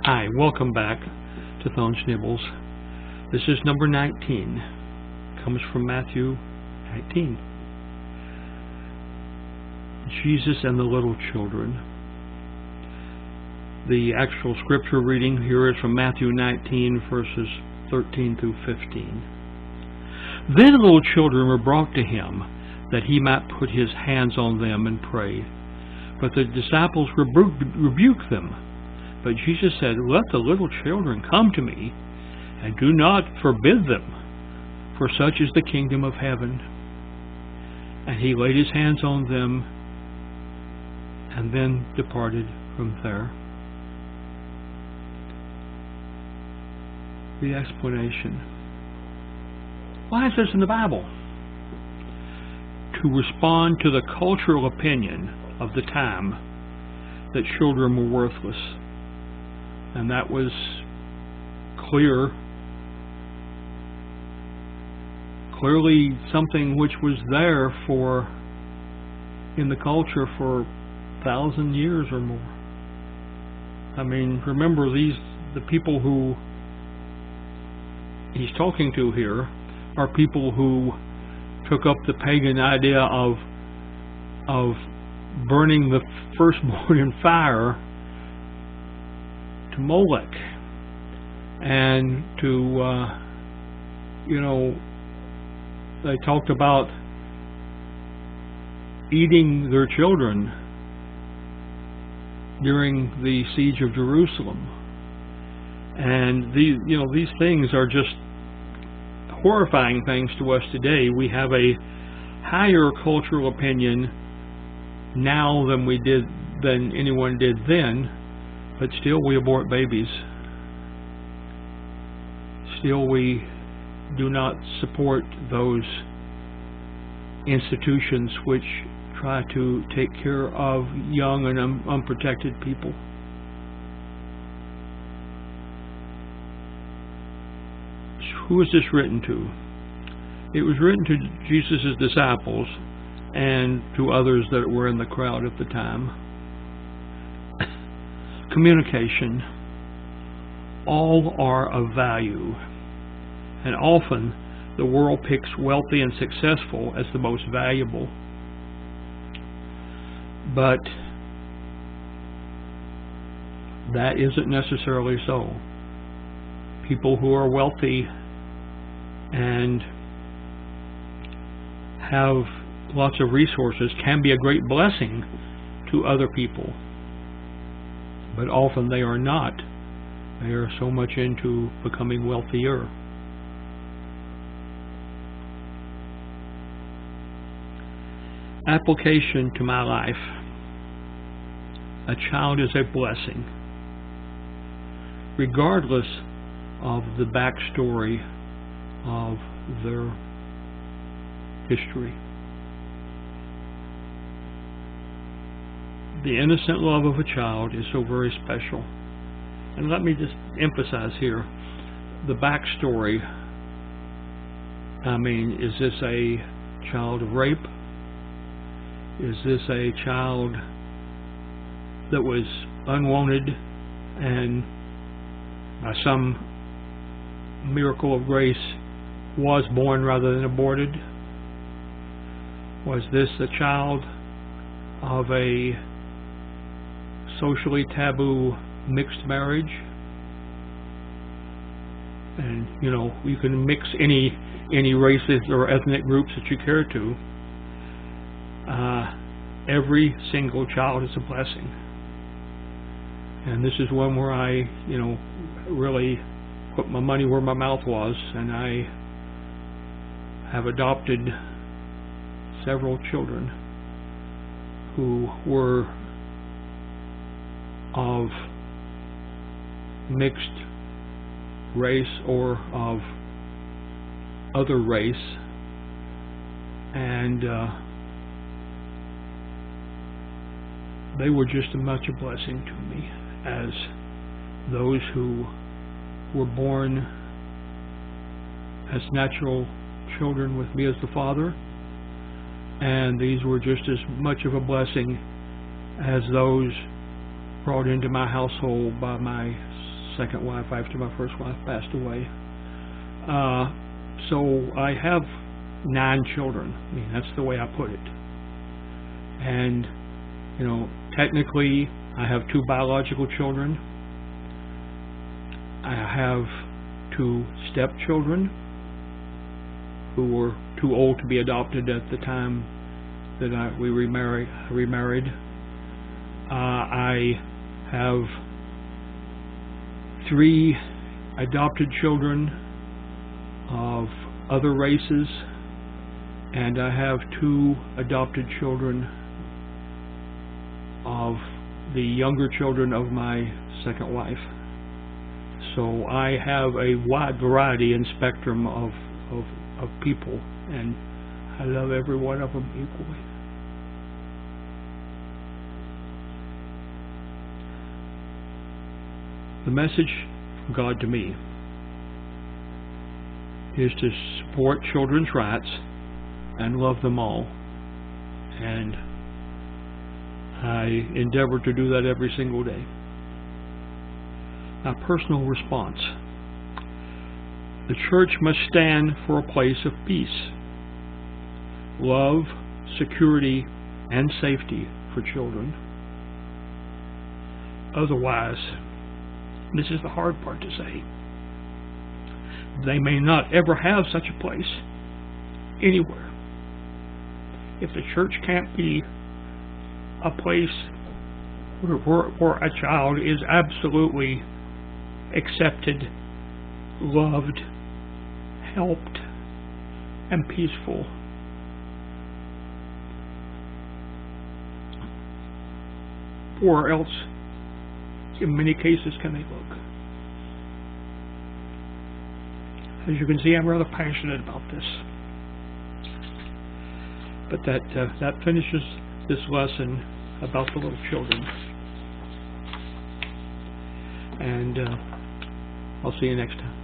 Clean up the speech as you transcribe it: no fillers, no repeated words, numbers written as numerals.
Hi, welcome back to Thone's Nibbles. This is number 19. Comes from Matthew 19. Jesus and the little children. The actual scripture reading here is from Matthew 19, verses 13 through 15. Then the little children were brought to him, that he might put his hands on them and pray. But the disciples rebuked them. But Jesus said, Let the little children come to me, and do not forbid them, for such is the kingdom of heaven. And he laid his hands on them, and then departed from there. The explanation. Why is this in the Bible? To respond to the cultural opinion of the time that children were worthless. And that was clearly something which was there in the culture for 1,000 years or more. I mean, remember the people who he's talking to here are people who took up the pagan idea of burning the firstborn in fire to Molech, and they talked about eating their children during the siege of Jerusalem. And these things are just horrifying things to us today. We have a higher cultural opinion now than anyone did then. But still we abort babies. Still we do not support those institutions which try to take care of young and unprotected people. Who is this written to? It was written to Jesus' disciples and to others that were in the crowd at the time. Communication. All are of value, and often the world picks wealthy and successful as the most valuable. But that isn't necessarily so. People who are wealthy and have lots of resources can be a great blessing to other people. But often they are not. They are so much into becoming wealthier. Application to my life. A child is a blessing, regardless of the backstory of their history. The innocent love of a child is so very special. And let me just emphasize here, the backstory. I mean, is this a child of rape? Is this a child that was unwanted and by some miracle of grace was born rather than aborted? Was this a child of a socially taboo mixed marriage? And you can mix any races or ethnic groups that you care to. Every single child is a blessing, and this is one where I really put my money where my mouth was, and I have adopted several children who were of mixed race or of other race, and they were just as much a blessing to me as those who were born as natural children with me as the father, and these were just as much of a blessing as those brought into my household by my second wife after my first wife passed away. So I have 9 children. I mean, that's the way I put it. And, you know, technically I have 2 biological children. I have 2 stepchildren who were too old to be adopted at the time that we remarried. I have 3 adopted children of other races, and I have 2 adopted children of the younger children of my second wife. So I have a wide variety and spectrum of people, and I love every one of them equally. The message from God to me is to support children's rights and love them all, and I endeavor to do that every single day. My personal response: the church must stand for a place of peace, love, security, and safety for children. Otherwise, this is the hard part to say, they may not ever have such a place anywhere. If the church can't be a place where a child is absolutely accepted, loved, helped, and peaceful, where else in many cases can they look? As you can see, I'm rather passionate about this. But that finishes this lesson about the little children. And I'll see you next time.